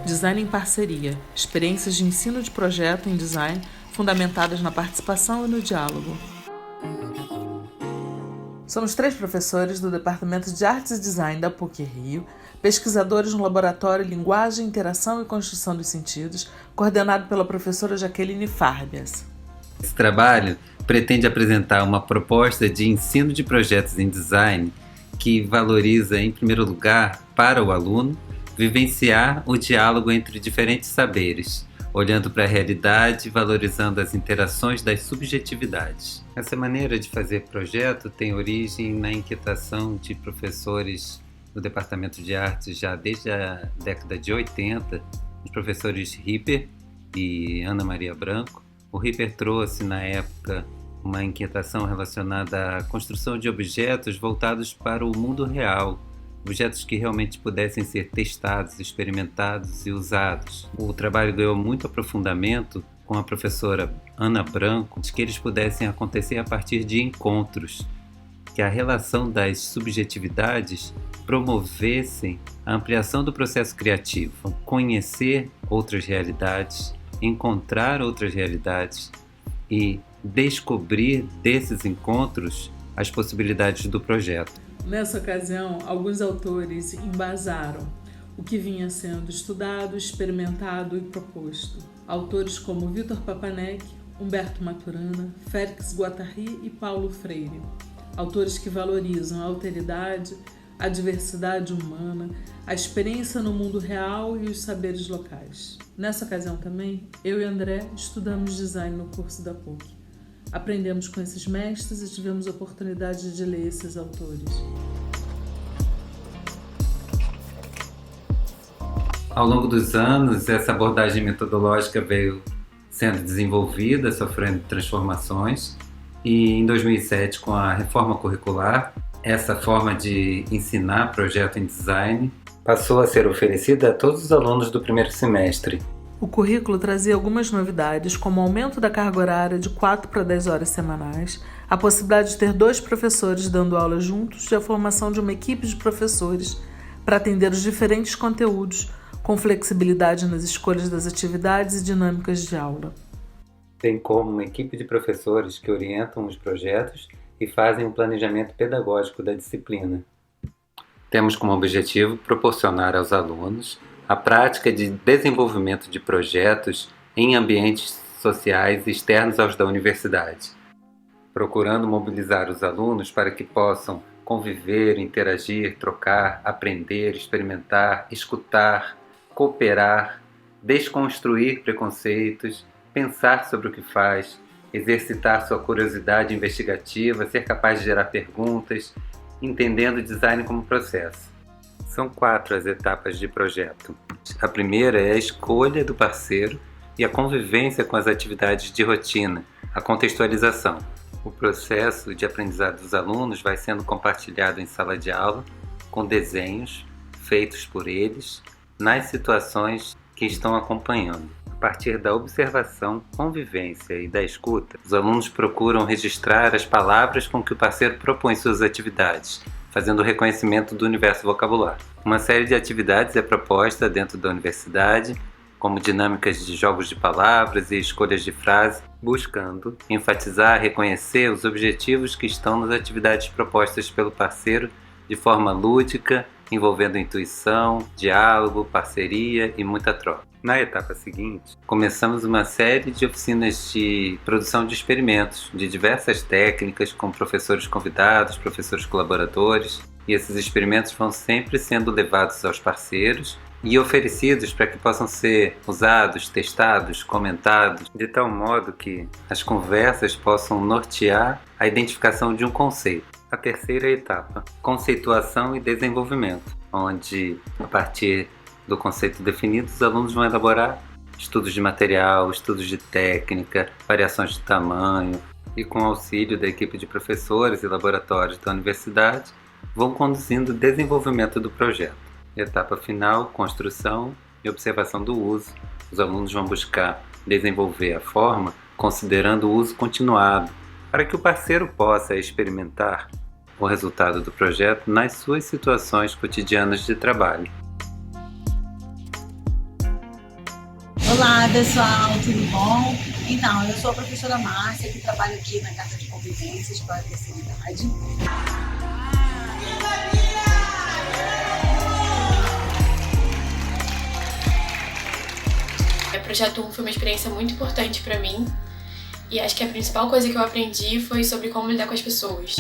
Design em parceria, experiências de ensino de projeto em design fundamentadas na participação e no diálogo. Somos 3 professores do Departamento de Artes e Design da PUC-Rio, pesquisadores no Laboratório Linguagem, Interação e Construção dos Sentidos, coordenado pela professora Jaqueline Farbias. Esse trabalho pretende apresentar uma proposta de ensino de projetos em design que valoriza, em primeiro lugar, para o aluno, vivenciar o diálogo entre diferentes saberes, olhando para a realidade e valorizando as interações das subjetividades. Essa maneira de fazer projeto tem origem na inquietação de professores do Departamento de Artes já desde a década de 80, os professores Ripper e Ana Maria Branco. O Ripper trouxe, na época, uma inquietação relacionada à construção de objetos voltados para o mundo real, objetos que realmente pudessem ser testados, experimentados e usados. O trabalho ganhou muito aprofundamento com a professora Ana Branco, de que eles pudessem acontecer a partir de encontros, que a relação das subjetividades promovessem a ampliação do processo criativo, conhecer outras realidades, encontrar outras realidades e descobrir desses encontros as possibilidades do projeto. Nessa ocasião, alguns autores embasaram o que vinha sendo estudado, experimentado e proposto. Autores como Vitor Papanek, Humberto Maturana, Félix Guattari e Paulo Freire. Autores que valorizam a alteridade, a diversidade humana, a experiência no mundo real e os saberes locais. Nessa ocasião também, eu e André estudamos design no curso da PUC. Aprendemos com esses mestres e tivemos a oportunidade de ler esses autores. Ao longo dos anos, essa abordagem metodológica veio sendo desenvolvida, sofrendo transformações, e em 2007, com a reforma curricular, essa forma de ensinar projeto em design passou a ser oferecida a todos os alunos do primeiro semestre. O currículo trazia algumas novidades, como o aumento da carga horária de 4 para 10 horas semanais, a possibilidade de ter 2 professores dando aula juntos e a formação de uma equipe de professores para atender os diferentes conteúdos, com flexibilidade nas escolhas das atividades e dinâmicas de aula. Bem como uma equipe de professores que orientam os projetos e fazem um planejamento pedagógico da disciplina. Temos como objetivo proporcionar aos alunos a prática de desenvolvimento de projetos em ambientes sociais externos aos da universidade, procurando mobilizar os alunos para que possam conviver, interagir, trocar, aprender, experimentar, escutar, cooperar, desconstruir preconceitos, pensar sobre o que faz, exercitar sua curiosidade investigativa, ser capaz de gerar perguntas, entendendo o design como processo. São 4 as etapas de projeto. A primeira é a escolha do parceiro e a convivência com as atividades de rotina, a contextualização. O processo de aprendizado dos alunos vai sendo compartilhado em sala de aula, com desenhos feitos por eles, nas situações que estão acompanhando. A partir da observação, convivência e da escuta, os alunos procuram registrar as palavras com que o parceiro propõe suas atividades, fazendo o reconhecimento do universo vocabular. Uma série de atividades é proposta dentro da universidade, como dinâmicas de jogos de palavras e escolhas de frase, buscando enfatizar e reconhecer os objetivos que estão nas atividades propostas pelo parceiro de forma lúdica, envolvendo intuição, diálogo, parceria e muita troca. Na etapa seguinte, começamos uma série de oficinas de produção de experimentos de diversas técnicas, com professores convidados, professores colaboradores, e esses experimentos vão sempre sendo levados aos parceiros e oferecidos para que possam ser usados, testados, comentados, de tal modo que as conversas possam nortear a identificação de um conceito. A terceira etapa, conceituação e desenvolvimento, onde, a partir do conceito definido, os alunos vão elaborar estudos de material, estudos de técnica, variações de tamanho e, com o auxílio da equipe de professores e laboratórios da universidade, vão conduzindo o desenvolvimento do projeto. Etapa final, construção e observação do uso. Os alunos vão buscar desenvolver a forma considerando o uso continuado, para que o parceiro possa experimentar o resultado do projeto nas suas situações cotidianas de trabalho. Olá, pessoal, tudo bom? Então, eu sou a professora Márcia, que trabalho aqui na Casa de Convivências para a Terceira Idade. O Projeto 1 foi uma experiência muito importante para mim e acho que a principal coisa que eu aprendi foi sobre como lidar com as pessoas.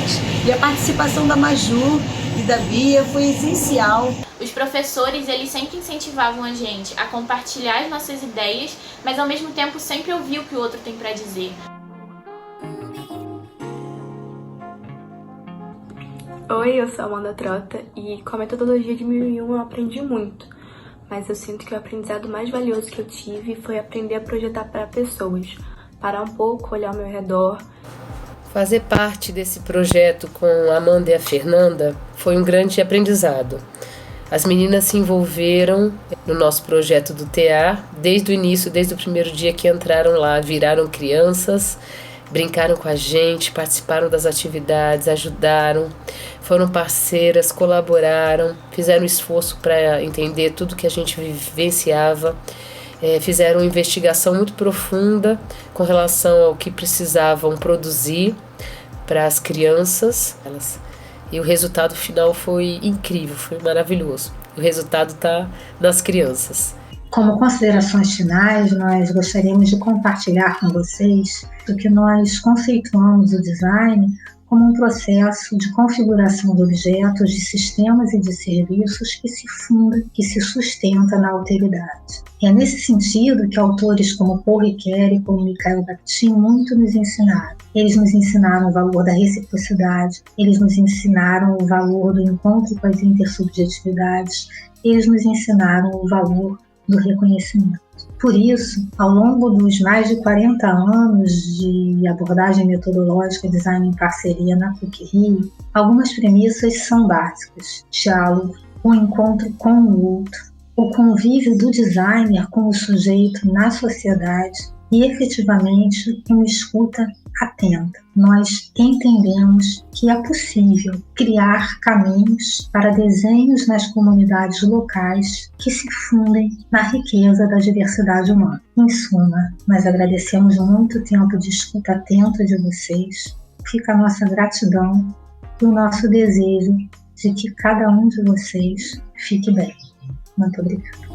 E a participação da Maju e da Bia foi essencial. Os professores, eles sempre incentivavam a gente a compartilhar as nossas ideias, mas ao mesmo tempo sempre ouvir o que o outro tem para dizer. Oi, eu sou a Amanda Trota e com a metodologia de 1001 eu aprendi muito, mas eu sinto que o aprendizado mais valioso que eu tive foi aprender a projetar para pessoas, parar um pouco, olhar ao meu redor. Fazer parte desse projeto com a Amanda e a Fernanda foi um grande aprendizado. As meninas se envolveram no nosso projeto do TA desde o início, desde o primeiro dia que entraram lá, viraram crianças, brincaram com a gente, participaram das atividades, ajudaram, foram parceiras, colaboraram, fizeram esforço para entender tudo que a gente vivenciava, fizeram uma investigação muito profunda com relação ao que precisavam produzir para as crianças. E o resultado final foi incrível, foi maravilhoso. O resultado está nas crianças. Como considerações finais, nós gostaríamos de compartilhar com vocês do que nós conceituamos o design como um processo de configuração de objetos, de sistemas e de serviços que se funda, que se sustenta na alteridade. É nesse sentido que autores como Paul Ricoeur e como Mikhail Bakhtin muito nos ensinaram. Eles nos ensinaram o valor da reciprocidade, eles nos ensinaram o valor do encontro com as intersubjetividades, eles nos ensinaram o valor do reconhecimento. Por isso, ao longo dos mais de 40 anos de abordagem metodológica design em parceria na PUC-Rio, algumas premissas são básicas: diálogo, o encontro com o outro, o convívio do designer com o sujeito na sociedade e, efetivamente, uma escuta atenta. Nós entendemos que é possível criar caminhos para desenhos nas comunidades locais que se fundem na riqueza da diversidade humana. Em suma, nós agradecemos muito o tempo de escuta atenta de vocês. Fica a nossa gratidão e o nosso desejo de que cada um de vocês fique bem. Muito obrigada.